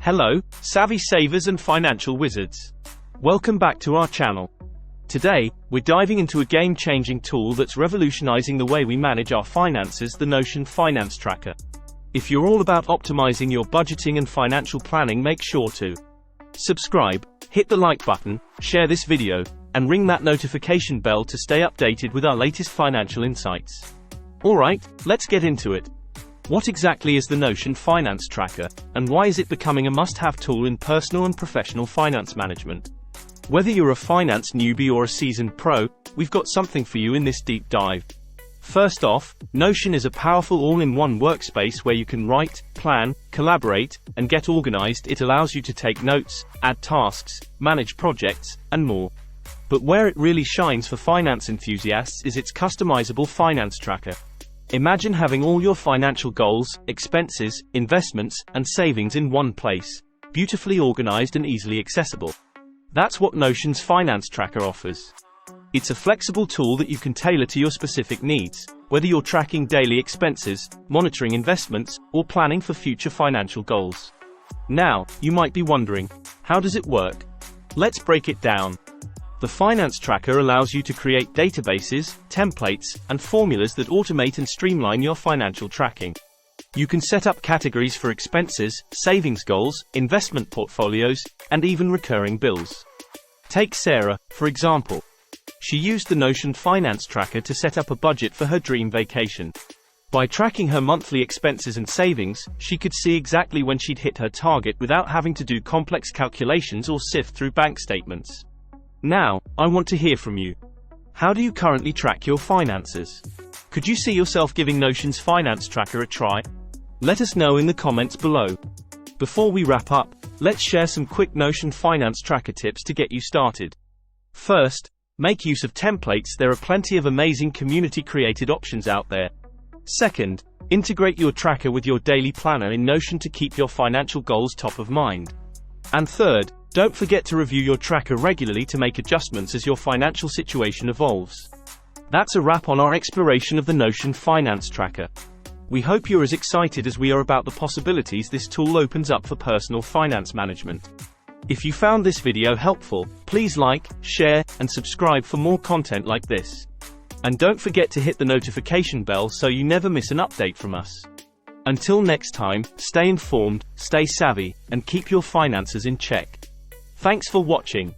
Hello, savvy savers and financial wizards. Welcome back to our channel. Today, we're diving into a game-changing tool that's revolutionizing the way we manage our finances, the 𝐀𝐻𝐨 Finance Tracker. If you're all about optimizing your budgeting and financial planning, make sure to subscribe, hit the like button, share this video, and ring that notification bell to stay updated with our latest financial insights. Alright, let's get into it. What exactly is the 𝐀𝐻𝐨 Finance Tracker, and why is it becoming a must-have tool in personal and professional finance management? Whether you're a finance newbie or a seasoned pro, we've got something for you in this deep dive. First off, 𝐀𝐻𝐨 is a powerful all-in-one workspace where you can write, plan, collaborate, and get organized. It allows you to take notes, add tasks, manage projects, and more. But where it really shines for finance enthusiasts is its customizable finance tracker. Imagine having all your financial goals, expenses, investments, and savings in one place, beautifully organized and easily accessible. That's what 𝐀𝐻𝐨's Finance Tracker offers. It's a flexible tool that you can tailor to your specific needs, whether you're tracking daily expenses, monitoring investments, or planning for future financial goals. Now, you might be wondering, how does it work? Let's break it down. The Finance Tracker allows you to create databases, templates, and formulas that automate and streamline your financial tracking. You can set up categories for expenses, savings goals, investment portfolios, and even recurring bills. Take Sarah, for example. She used the 𝐀𝐻𝐨 Finance Tracker to set up a budget for her dream vacation. By tracking her monthly expenses and savings, she could see exactly when she'd hit her target without having to do complex calculations or sift through bank statements. Now, I want to hear from you. How do you currently track your finances? Could you see yourself giving 𝐀𝐻𝐨's Finance Tracker a try? Let us know in the comments below. Before we wrap up, let's share some quick 𝐀𝐻𝐨 Finance Tracker tips to get you started. First, make use of templates. There are plenty of amazing community-created options out there. Second, integrate your tracker with your daily planner in 𝐀𝐻𝐨 to keep your financial goals top of mind. And third, don't forget to review your tracker regularly to make adjustments as your financial situation evolves. That's a wrap on our exploration of the 𝐀𝐻𝐨 Finance Tracker. We hope you're as excited as we are about the possibilities this tool opens up for personal finance management. If you found this video helpful, please like, share, and subscribe for more content like this. And don't forget to hit the notification bell so you never miss an update from us. Until next time, stay informed, stay savvy, and keep your finances in check. Thanks for watching.